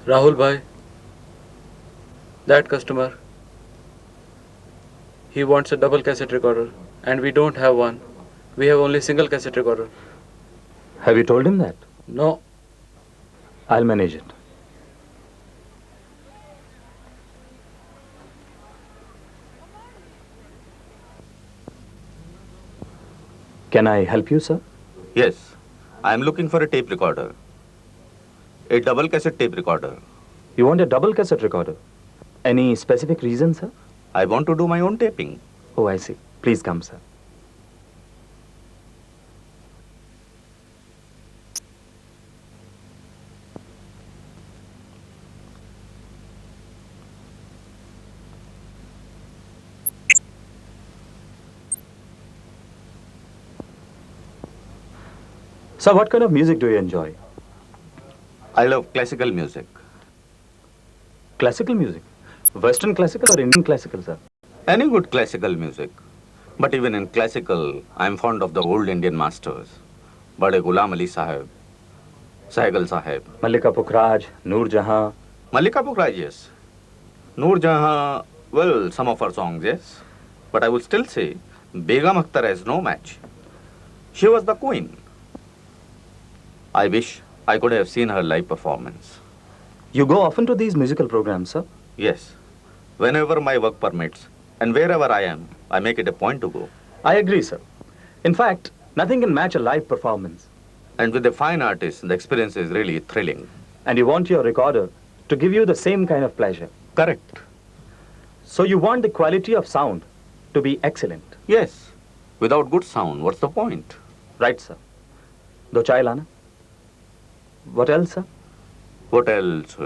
Rahul bhai, that customer, he wants a double cassette recorder and we don't have one. We have only single cassette recorder. Have you told him that? No. I'll manage it. Can I help you, sir? Yes, I am looking for a tape recorder. A double cassette tape recorder. You want a double cassette recorder? Any specific reason, sir? I want to do my own taping. Oh, I see. Please come, sir. So, what kind of music do you enjoy? I love classical music. Classical music? Western classical or Indian classical, sir? Any good classical music. But even in classical, I am fond of the old Indian masters. Bade Ghulam Ali Sahib, Sahgal Sahib. Mallika Pukhraj, Noor Jahan. Mallika Pukhraj, yes. Noor Jahan, well, some of her songs, yes. But I would still say, Begum Akhtar has no match. She was the queen. I wish I could have seen her live performance. You go often to these musical programs, sir? Yes. Whenever my work permits and wherever I am, I make it a point to go. I agree, sir. In fact, nothing can match a live performance. And with a fine artist, the experience is really thrilling. And you want your recorder to give you the same kind of pleasure. Correct. So you want the quality of sound to be excellent. Yes. Without good sound, what's the point? Right, sir. Do chai lana? What else, sir? What else?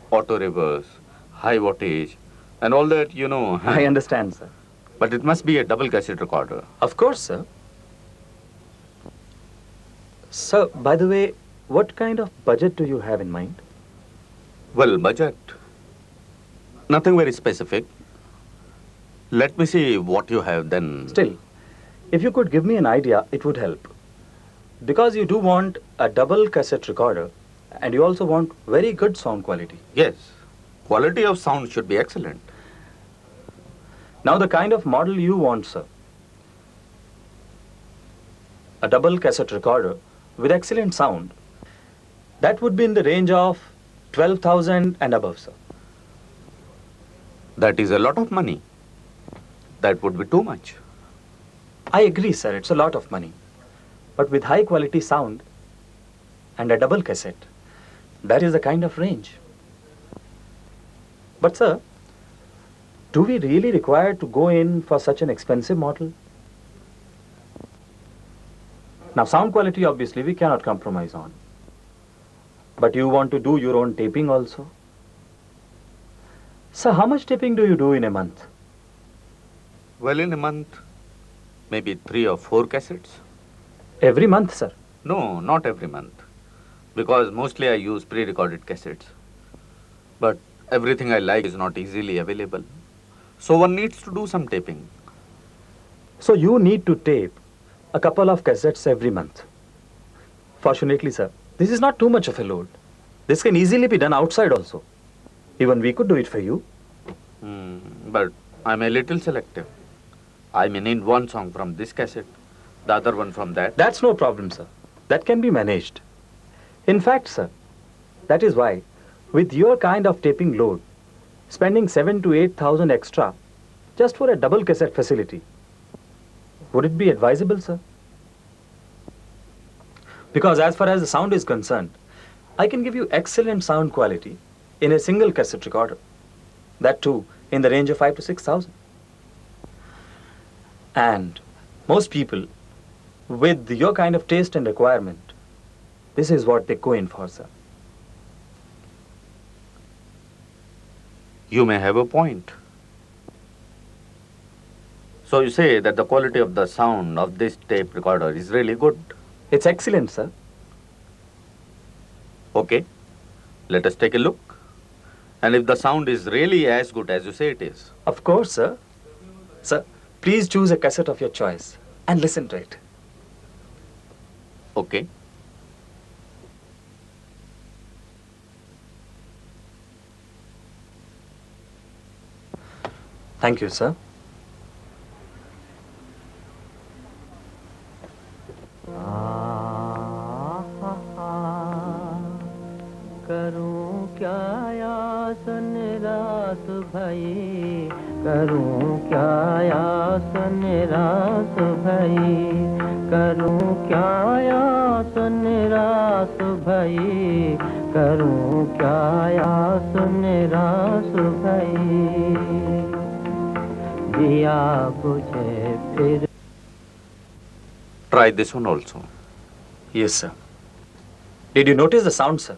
Auto reverse, high wattage, and all that, you know. I understand, sir. But it must be a double cassette recorder. Of course, sir. Sir, by the way, what kind of budget do you have in mind? Well, budget. Nothing very specific. Let me see what you have then. Still, if you could give me an idea, it would help. Because you do want a double cassette recorder and you also want very good sound quality. Yes. Quality of sound should be excellent. Now the kind of model you want, sir. A double cassette recorder with excellent sound. That would be in the range of 12,000 and above, sir. That is a lot of money. That would be too much. I agree, sir, it's a lot of money. But with high quality sound and a double cassette, that is the kind of range. But sir, do we really require to go in for such an expensive model? Now sound quality obviously we cannot compromise on. But you want to do your own taping also? Sir, how much taping do you do in a month? Well, in a month, maybe 3 or 4 cassettes. Every month, sir? No, not every month. Because mostly I use pre-recorded cassettes. But everything I like is not easily available. So one needs to do some taping. So you need to tape a couple of cassettes every month. Fortunately, sir, this is not too much of a load. This can easily be done outside also. Even we could do it for you. But I'm a little selective. I may need one song from this cassette, the other one from that. That's no problem, sir. That can be managed. In fact, sir, that is why, with your kind of taping load, spending 7,000 to 8,000 extra just for a double cassette facility, would it be advisable, sir? Because as far as the sound is concerned, I can give you excellent sound quality in a single cassette recorder. That too, in the range of 5,000 to 6,000. And most people, with your kind of taste and requirement, this is what they go in for, sir. You may have a point. So you say that the quality of the sound of this tape recorder is really good. It's excellent, sir. Okay, let us take a look. And if the sound is really as good as you say it is. Of course, sir. Sir, please choose a cassette of your choice and listen to it. Okay. Thank you sir. करूं क्या यासन रास भाई, करूं क्या यासन रास भाई, करूं क्या यासन रास भाई, करूं क्या यासन रास भाई, दिया बुझे फिर। Try this one also. Yes, sir. Did you notice the sound, sir?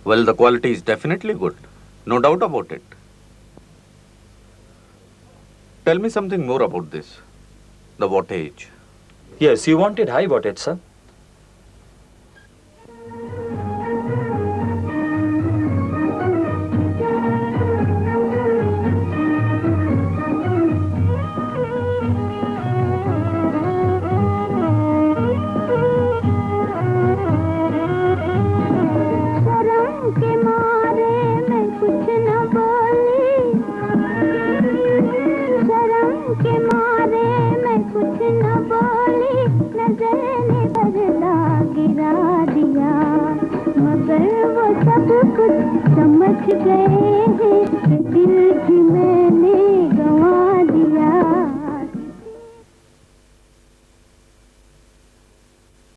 Well, the quality is definitely good. No doubt about it. Tell me something more about this. The wattage. Yes, you wanted high wattage, sir. समझ गए